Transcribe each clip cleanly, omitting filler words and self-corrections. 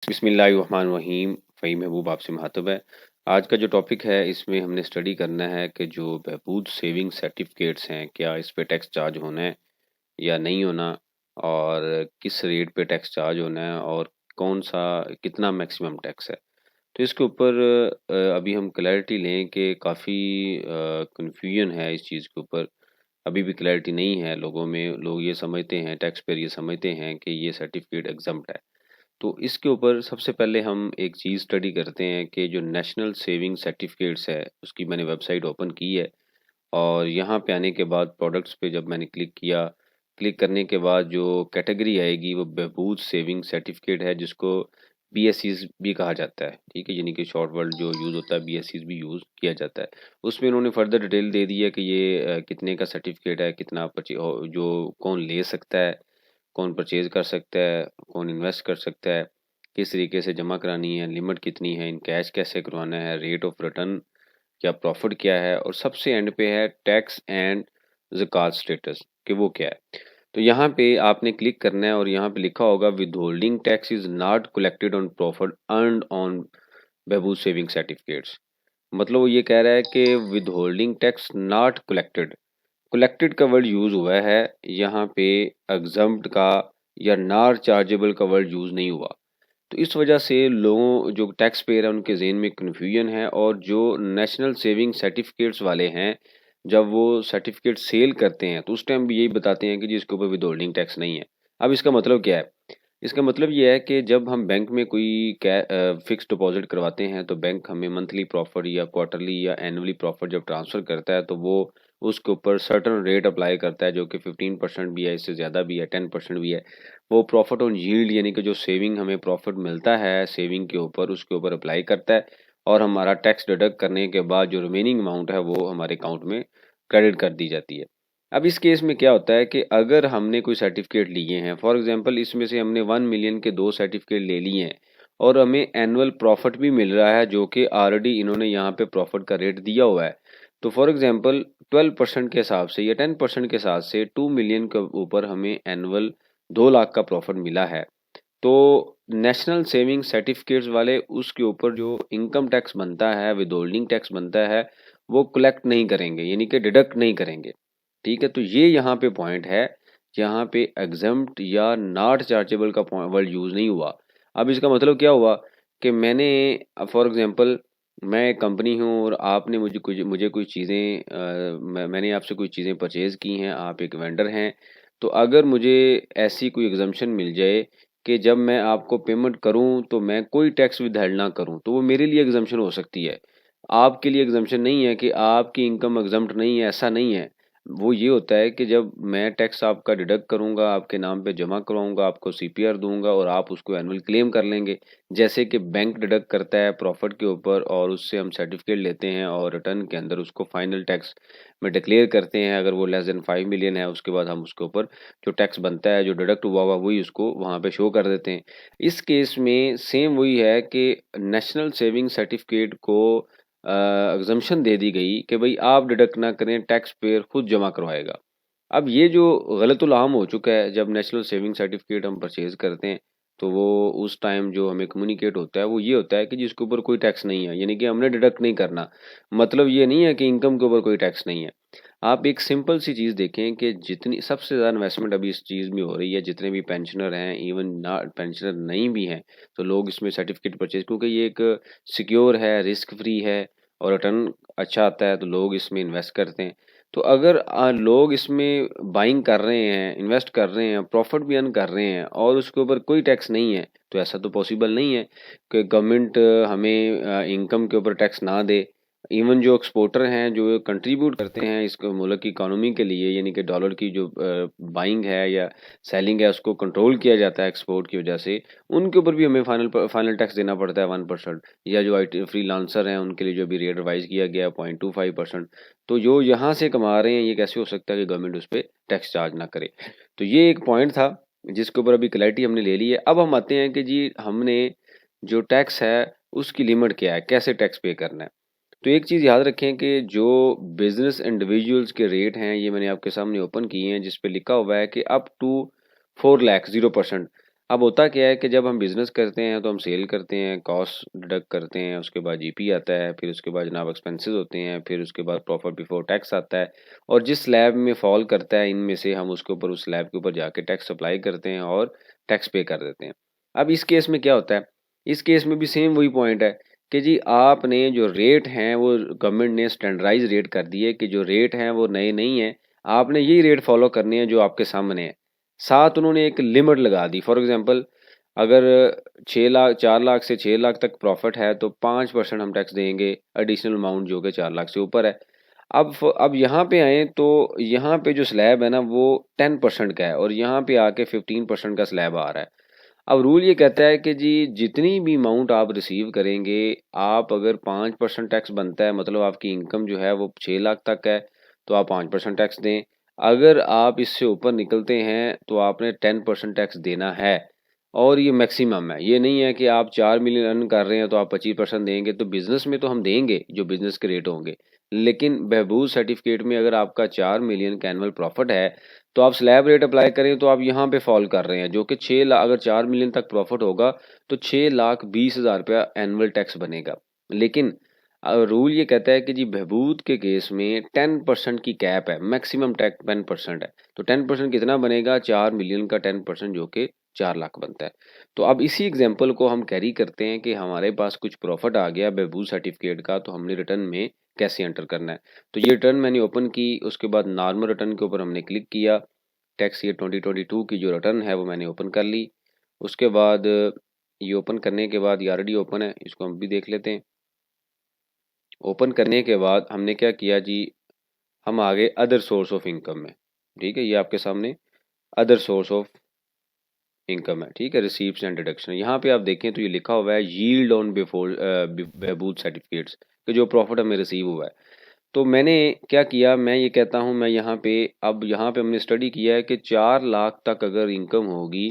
बिस्मिल्लाहिर्रहमानिर्रहीम। फ़हीम महबूब आपसे मुखातब है। आज का जो टॉपिक है इसमें हमने स्टडी करना है कि जो बहबूद सेविंग सर्टिफिकेट्स हैं, क्या इस पे टैक्स चार्ज होना है या नहीं होना, और किस रेट पे टैक्स चार्ज होना है और कौन-सा कितना मैक्सिमम टैक्स है। तो इसके ऊपर अभी हम क्लैरिटी लें कि काफ़ी कन्फ्यूजन है इस चीज़ के ऊपर। अभी भी क्लैरिटी नहीं है लोगों में। लोग ये समझते हैं, टैक्स पेयर ये समझते हैं कि ये सर्टिफिकेट एग्ज़म्प्ट है। तो इसके ऊपर सबसे पहले हम एक चीज़ स्टडी करते हैं कि जो नेशनल सेविंग सर्टिफिकेट्स है, उसकी मैंने वेबसाइट ओपन की है और यहाँ पे आने के बाद प्रोडक्ट्स पे जब मैंने क्लिक किया, क्लिक करने के बाद जो कैटेगरी आएगी वो बहबूद सेविंग सर्टिफिकेट है, जिसको बीएसईज़ भी कहा जाता है, ठीक है? यानी कि शॉर्ट वर्ड जो यूज़ होता है बीएसईज़ भी यूज़ किया जाता है। उसमें उन्होंने फर्दर डिटेल दे दी है कि ये कितने का सर्टिफिकेट है, कितना जो कौन ले सकता है, कौन परचेज़ कर सकता है, कौन इन्वेस्ट कर सकता है, किस तरीके से जमा करानी है, लिमिट कितनी है, इन कैश कैसे करवाना है, रेट ऑफ रिटर्न क्या, प्रॉफिट क्या है, और सबसे एंड पे है टैक्स एंड ज़कात स्टेटस कि वो क्या है। तो यहाँ पे आपने क्लिक करना है और यहाँ पे लिखा होगा withholding tax is not collected on profit earned on Behbood saving certificates. मतलब वो ये कह रहा है कि withholding tax not collected. Collected का वर्ड यूज़ हुआ है, यहाँ पे एग्जम्प्ट का या नॉट चार्जेबल का वर्ड यूज़ नहीं हुआ। तो इस वजह से लोगों जो टैक्स पेयर है उनके ज़हन में कन्फ्यूजन है, और जो नेशनल सेविंग सर्टिफिकेट्स वाले हैं, जब वो सर्टिफिकेट सेल करते हैं तो उस टाइम भी यही बताते हैं कि जी इसके ऊपर विथहोल्डिंग टैक्स नहीं है। अब इसका मतलब क्या है? इसका मतलब ये है कि जब हम बैंक में कोई फिक्स डिपॉज़िट करवाते हैं तो बैंक हमें मंथली प्रॉफिट या क्वार्टरली या एनुअली प्रॉफिट जब ट्रांसफ़र करता है तो वो उसके ऊपर सर्टेन रेट अप्लाई करता है, जो कि 15% भी है, इससे ज़्यादा भी है, 10% भी है। वो प्रॉफिट ऑन यील्ड यानी कि जो सेविंग हमें प्रॉफिट मिलता है सेविंग के ऊपर, उसके ऊपर अप्लाई करता है, और हमारा टैक्स डिडक्ट करने के बाद जो रिमेनिंग अमाउंट है वो हमारे अकाउंट में क्रेडिट कर दी जाती है। अब इस केस में क्या होता है कि अगर हमने कोई सर्टिफिकेट लिए हैं, फॉर एग्जांपल इसमें से हमने 1 मिलियन के 2 सर्टिफिकेट ले लिए हैं और हमें एनुअल प्रॉफिट भी मिल रहा है, जो कि ऑलरेडी इन्होंने यहाँ पे प्रॉफिट का रेट दिया हुआ है। तो फॉर एग्जांपल 12% के हिसाब से या 10% के हिसाब से 2 मिलियन के ऊपर हमें एनुअल 2 लाख का प्रॉफिट मिला है। तो नेशनल सेविंग सर्टिफिकेट्स वाले उसके ऊपर जो इनकम टैक्स बनता है, विथहोल्डिंग टैक्स बनता है, वो कलेक्ट नहीं करेंगे, यानी कि डिडक्ट नहीं करेंगे। ठीक है? तो ये यहाँ पे पॉइंट है, यहाँ पे एग्ज़म्प्ट या नॉट चार्जेबल का वर्ड यूज़ नहीं हुआ। अब इसका मतलब क्या हुआ कि मैंने फॉर एग्ज़ाम्पल मैं एक कंपनी हूँ और आपने मुझे कोई चीज़ें मैंने आपसे कोई चीज़ें परचेज़ की हैं, आप एक वेंडर हैं। तो अगर मुझे ऐसी कोई एग्ज़म्पशन मिल जाए कि जब मैं आपको पेमेंट करूँ तो मैं कोई टैक्स विथहेल्ड ना करूँ, तो वो मेरे लिए एग्ज़म्पशन हो सकती है। आपके लिए एग्ज़म्पशन नहीं है कि आपकी इनकम एग्ज़म्प्ट नहीं है, ऐसा नहीं है। वो ये होता है कि जब मैं टैक्स आपका डिडक्ट करूँगा, आपके नाम पे जमा करवाऊँगा, आपको सीपीआर दूँगा और आप उसको एनुअल क्लेम कर लेंगे। जैसे कि बैंक डिडक्ट करता है प्रॉफ़िट के ऊपर और उससे हम सर्टिफ़िकेट लेते हैं और रिटर्न के अंदर उसको फाइनल टैक्स में डिक्लेयर करते हैं। अगर वो लेस दैन 5 मिलियन है, उसके बाद हम उसके ऊपर जो टैक्स बनता है, जो डिडक्ट हुआ हुआ, वही उसको वहाँ पे शो कर देते हैं। इस केस में सेम वही है कि नेशनल सेविंग सर्टिफ़िकेट को एग्ज़म्पशन दे दी गई कि भई आप डिडक्ट ना करें, टैक्स पेयर खुद जमा करवाएगा। अब ये जो गलतुल आम हो चुका है, जब नेशनल सेविंग सर्टिफिकेट हम परचेज़ करते हैं, तो वो उस टाइम जो हमें कम्युनिकेट होता है, वो ये होता है कि जिसके ऊपर कोई टैक्स नहीं है, यानी कि हमने डिडक्ट नहीं करना। मतलब ये नहीं है कि इनकम के ऊपर कोई टैक्स नहीं है। आप एक सिंपल सी चीज़ देखें कि जितनी सबसे ज़्यादा इन्वेस्टमेंट अभी इस चीज़ में हो रही है, जितने भी पेंशनर हैं, इवन ना पेंशनर नहीं भी हैं, तो लोग इसमें सर्टिफिकेट परचेज़, क्योंकि ये एक सिक्योर है, रिस्क फ्री है और रिटर्न अच्छा आता है, तो लोग इसमें इन्वेस्ट करते हैं। तो अगर लोग इसमें बाइंग कर रहे हैं, इन्वेस्ट कर रहे हैं, प्रॉफ़िट भी अर्न कर रहे हैं और उसके ऊपर कोई टैक्स नहीं है, तो ऐसा तो पॉसिबल नहीं है कि गवर्नमेंट हमें इनकम के ऊपर टैक्स ना दे। इवन जो एक्सपोर्टर हैं, जो कंट्रीब्यूट करते हैं इस मुल्क की इकोनॉमी के लिए, यानी कि डॉलर की जो बाइंग है या सेलिंग है, उसको कंट्रोल किया जाता है एक्सपोर्ट की वजह से, उनके ऊपर भी हमें फाइनल टैक्स देना पड़ता है 1%, या जो IT फ्रीलांसर हैं, उनके लिए जो अभी रेट रिवाइज़ किया गया है 0.25%। तो जो यहाँ से कमा रहे हैं, ये कैसे हो सकता है कि गवर्नमेंट उस पे टैक्स चार्ज ना करे? तो ये एक पॉइंट था, जिसके ऊपर अभी क्लैरिटी हमने ले ली है। अब हम आते हैं कि जी हमने जो टैक्स है, उसकी लिमिट क्या है? कैसे टैक्स पे करना है? तो एक चीज़ याद रखें कि जो बिज़नेस इंडिविजुअल्स के रेट हैं, ये मैंने आपके सामने ओपन किए हैं, जिस पे लिखा हुआ है कि अप टू 4 लाख 0%। अब होता क्या है कि जब हम बिज़नेस करते हैं तो हम सेल करते हैं, कॉस्ट डिडक्ट करते हैं, उसके बाद जीपी आता है, फिर उसके बाद जनाब एक्सपेंसेस होते हैं, फिर उसके बाद प्रॉफिट बिफोर टैक्स आता है और जिस स्लैब में फॉल करता है इनमें से हम उसके ऊपर उस स्लैब के ऊपर जाके टैक्स अप्लाई करते हैं और टैक्स पे कर देते हैं। अब इस केस में क्या होता है, इस केस में भी सेम वही पॉइंट है कि जी आपने जो रेट हैं वो गवर्नमेंट ने स्टैंडर्डाइज़ रेट कर दिए कि जो रेट हैं वो नए नहीं हैं, आपने यही रेट फॉलो करने हैं जो आपके सामने है। साथ उन्होंने एक लिमिट लगा दी। फॉर एग्जांपल अगर 6 लाख 4 लाख से 6 लाख तक प्रॉफिट है तो 5% हम टैक्स देंगे एडिशनल अमाउंट जो कि 4 लाख से ऊपर है। अब यहाँ पे आएँ तो यहाँ पे जो स्लैब है ना वो 10% का है और यहाँ पे आके 15% का स्लैब आ रहा है। अब रूल ये कहता है कि जी जितनी भी अमाउंट आप रिसीव करेंगे, आप अगर 5% टैक्स बनता है मतलब आपकी इनकम जो है वो 6 लाख तक है, तो आप 5% टैक्स दें। अगर आप इससे ऊपर निकलते हैं तो आपने 10% टैक्स देना है और ये मैक्सिमम है। ये नहीं है कि आप 4 मिलियन अर्न कर रहे हैं तो आप 25% देंगे, तो बिज़नेस में तो हम देंगे जो बिज़नेस के रेट होंगे। लेकिन बहबूद सर्टिफिकेट में अगर आपका 4 मिलियन का एनुअल प्रॉफिट है तो आप स्लैब रेट अप्लाई करें तो आप यहाँ पे फॉल कर रहे हैं जो कि 6 लाख अगर 4 मिलियन तक प्रॉफिट होगा तो 6,20,000 रुपया एनुअल टैक्स बनेगा। लेकिन रूल ये कहता है कि जी बहबूद के केस में 10% की कैप है, मैक्सिमम टैक्स 10% है। तो 10% कितना बनेगा? 4 मिलियन का 10% जो कि 4 लाख बनता है। तो अब इसी एग्जांपल को हम कैरी करते हैं कि हमारे पास कुछ प्रॉफिट आ गया बहबूद सर्टिफिकेट का, तो हमने रिटर्न में कैसे एंटर करना है। तो ये रिटर्न मैंने ओपन की, उसके बाद नॉर्मल रिटर्न के ऊपर हमने क्लिक किया। टैक्स ईयर 2022 की जो रिटर्न है वो मैंने ओपन कर ली। उसके बाद ये ओपन करने के बाद ये ऑलरेडी ओपन है, इसको हम भी देख लेते हैं। ओपन करने के बाद हमने क्या किया जी, हम आ गए अदर सोर्स ऑफ इनकम में। ठीक है, ये आपके सामने अदर सोर्स ऑफ इनकम है। ठीक है, रिसीप्ट्स एंड डिडक्शन। यहाँ पे आप देखें तो ये लिखा हुआ है यील्ड ऑन बिफोर बहबूद सर्टिफिकेट्स कि जो प्रॉफिट हमें रिसीव हुआ है। तो मैंने क्या किया, मैं ये कहता हूँ मैं यहाँ पे अब यहाँ पे हमने स्टडी किया है कि 4 लाख तक अगर इनकम होगी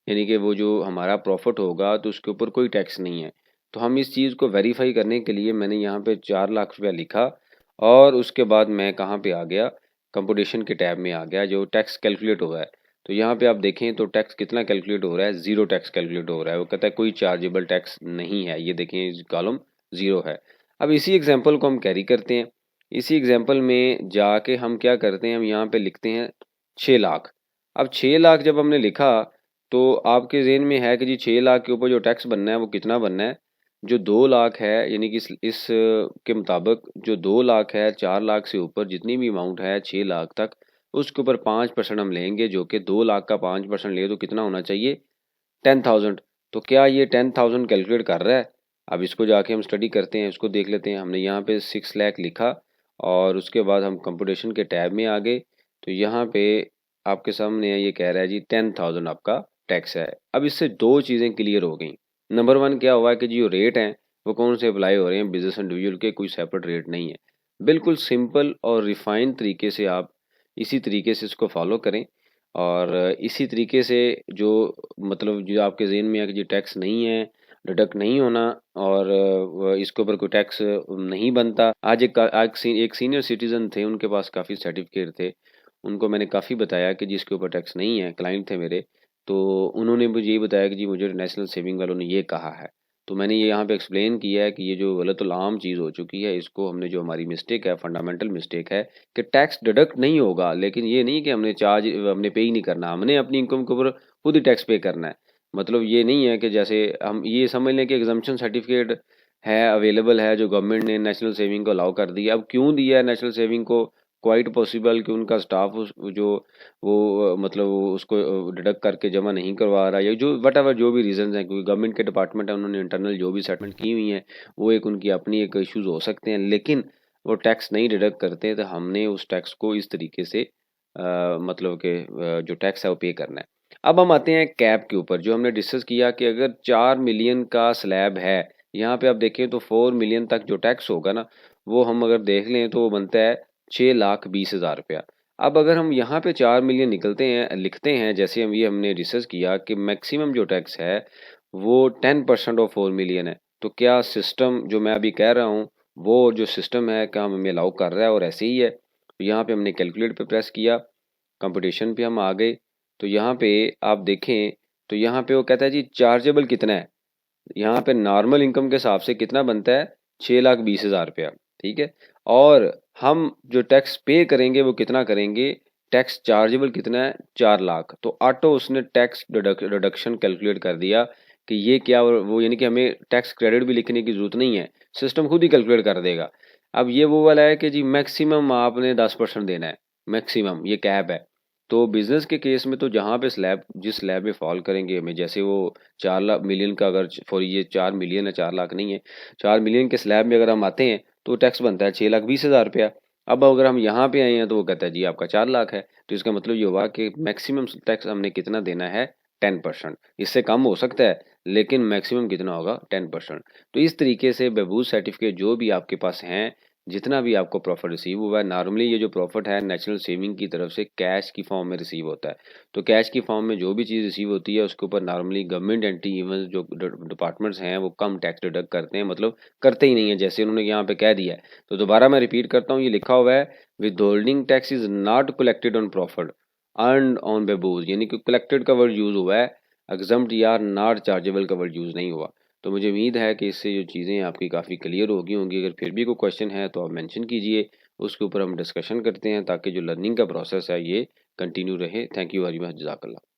यानी कि वो जो हमारा प्रॉफिट होगा तो उसके ऊपर कोई टैक्स नहीं है। तो हम इस चीज़ को वेरीफाई करने के लिए मैंने यहाँ पे 4 लाख रुपया लिखा और उसके बाद मैं कहाँ पे आ गया, कंप्यूटेशन के टैब में आ गया जो टैक्स कैलकुलेट हो रहा है। तो यहाँ पे आप देखें तो टैक्स कितना कैलकुलेट हो रहा है, ज़ीरो टैक्स कैलकुलेट हो रहा है। वो कहता है कोई चार्जेबल टैक्स नहीं है, ये देखें कॉलम ज़ीरो है। अब इसी एग्जांपल को हम कैरी करते हैं। इसी एग्जांपल में जाके हम क्या करते हैं, हम यहाँ पे लिखते हैं 6 लाख। अब 6 लाख जब हमने लिखा तो आपके ज़हन में है कि जी 6 लाख के ऊपर जो टैक्स बनना है वो कितना बनना है? जो 2 लाख है यानी कि इस के मुताबिक जो 2 लाख है 4 लाख से ऊपर जितनी भी अमाउंट है 6 लाख तक उसके ऊपर 5% हम लेंगे जो कि 2 लाख का 5% ले तो कितना होना चाहिए? 10,000। तो क्या ये 10,000 कैलकुलेट कर रहा है? अब इसको जाके हम स्टडी करते हैं, इसको देख लेते हैं। हमने यहाँ पे 6 लाख लिखा और उसके बाद हम कंप्यूटेशन के टैब में आ गए। तो यहाँ पे आपके सामने ये कह रहा है जी 10,000 आपका टैक्स है। अब इससे 2 चीज़ें क्लियर हो गई। नंबर 1 क्या हुआ कि जो रेट हैं वो कौन से अप्लाई हो रहे हैं, बिज़नेस इंडिविजुअल के, कोई सेपरेट रेट नहीं है। बिल्कुल सिंपल और रिफाइंड तरीके से आप इसी तरीके से इसको फॉलो करें और इसी तरीके से जो मतलब जो आपके ज़हन में है कि जी टैक्स नहीं है, डिडक्ट नहीं होना और इसके ऊपर कोई टैक्स नहीं बनता। आज एक सीनियर सिटीज़न थे, उनके पास काफ़ी सर्टिफ़िकेट थे। उनको मैंने काफ़ी बताया कि जी इसके ऊपर टैक्स नहीं है, क्लाइंट थे मेरे। तो उन्होंने मुझे ये बताया कि जी मुझे नेशनल सेविंग वालों ने ये कहा है। तो मैंने ये यहाँ पे एक्सप्लेन किया है कि ये जो गलत आम चीज़ हो चुकी है, इसको हमने जो हमारी मिस्टेक है, फंडामेंटल मिस्टेक है कि टैक्स डिडक्ट नहीं होगा, लेकिन ये नहीं कि हमने पे ही नहीं करना, हमने अपनी इनकम के ऊपर खुद ही टैक्स पे करना है। मतलब ये नहीं है कि जैसे हम ये समझ लें कि एग्जम्पशन सर्टिफिकेट है, अवेलेबल है, जो गवर्नमेंट ने नेशनल सेविंग को अलाउ कर दिया। अब क्यों दिया है नेशनल सेविंग को? क्वाइट पॉसिबल कि उनका स्टाफ उस जो वो मतलब वो उसको डिडक्ट करके जमा नहीं करवा रहा या जो वट जो भी रीज़न्स हैं, क्योंकि गवर्नमेंट के डिपार्टमेंट है, उन्होंने इंटरनल जो भी सेटलमेंट की हुई हैं वो एक उनकी अपनी एक इश्यूज़ हो सकते हैं, लेकिन वो टैक्स नहीं डिडक्ट करते तो हमने उस टैक्स को इस तरीके से मतलब कि जो टैक्स है वो पे करना है। अब हम आते हैं कैप के ऊपर, जो हमने डिस्कस किया कि अगर 4 मिलियन का स्लैब है, यहाँ पे आप देखें तो 4 मिलियन तक जो टैक्स होगा ना, वो हम अगर देख लें तो वो बनता है 6,20,000 रुपया। अब अगर हम यहाँ पे 4 मिलियन निकलते हैं लिखते हैं, जैसे हम ये हमने रिसर्च किया कि मैक्सिमम जो टैक्स है वो 10% ऑफ 4 मिलियन है। तो क्या सिस्टम जो मैं अभी कह रहा हूँ वो जो सिस्टम है क्या हमें अलाउ कर रहा है और ऐसे ही है? तो यहाँ पे हमने कैलकुलेट पे प्रेस किया, कंपटीशन पे हम आ गए। तो यहाँ पे आप देखें तो यहाँ पे वो कहता है जी चार्जेबल कितना है, यहाँ पे नॉर्मल इनकम के हिसाब से कितना बनता है 6,20,000 रुपया, ठीक है। और हम जो टैक्स पे करेंगे वो कितना करेंगे, टैक्स चार्जेबल कितना है 4 लाख। तो ऑटो उसने टैक्स डिडक्शन कैलकुलेट कर दिया कि ये क्या, वो यानी कि हमें टैक्स क्रेडिट भी लिखने की जरूरत नहीं है, सिस्टम खुद ही कैलकुलेट कर देगा। अब ये वो वाला है कि जी मैक्सिमम आपने 10% देना है, मैक्सिमम ये कैप है। तो बिजनेस के केस में तो जहाँ पे स्लैब जिस स्लैब में फॉल करेंगे हमें, जैसे वो 4 लाख मिलियन का, अगर फॉर ये 4 मिलियन है 4 लाख नहीं है, 4 मिलियन के स्लैब में अगर हम आते हैं तो टैक्स बनता है 6,20,000 रुपया। अब अगर हम यहाँ पे आए हैं तो वो कहता है जी आपका 4 लाख है। तो इसका मतलब ये हुआ कि मैक्सिमम टैक्स हमने कितना देना है 10%। इससे कम हो सकता है लेकिन मैक्सिमम कितना होगा 10%। तो इस तरीके से बहबूद सर्टिफिकेट जो भी आपके पास हैं, जितना भी आपको प्रॉफिट रिसीव हुआ है, नॉर्मली ये जो प्रॉफिट है नेशनल सेविंग की तरफ से कैश की फॉर्म में रिसीव होता है। तो कैश की फॉर्म में जो भी चीज़ रिसीव होती है उसके ऊपर नॉर्मली गवर्नमेंट एंटी इवन जो डिपार्टमेंट्स हैं वो कम टैक्स डिडक्ट करते हैं, मतलब करते ही नहीं है, जैसे उन्होंने यहाँ पे कह दिया है। तो दोबारा मैं रिपीट करता हूँ, ये लिखा हुआ है withholding tax is not collected on profit earned on Behbood, यानी कि कलेक्टेड का वर्ड यूज़ हुआ है, एग्जम्प्ट या नॉट चार्जेबल का वर्ड यूज़ नहीं हुआ। तो मुझे उम्मीद है कि इससे जो चीज़ें आपकी काफ़ी क्लियर हो गई होंगी। अगर फिर भी कोई क्वेश्चन है तो आप मेंशन कीजिए, उसके ऊपर हम डिस्कशन करते हैं ताकि जो लर्निंग का प्रोसेस है ये कंटिन्यू रहे। थैंक यू वेरी मच, जज़ाकल्लाह।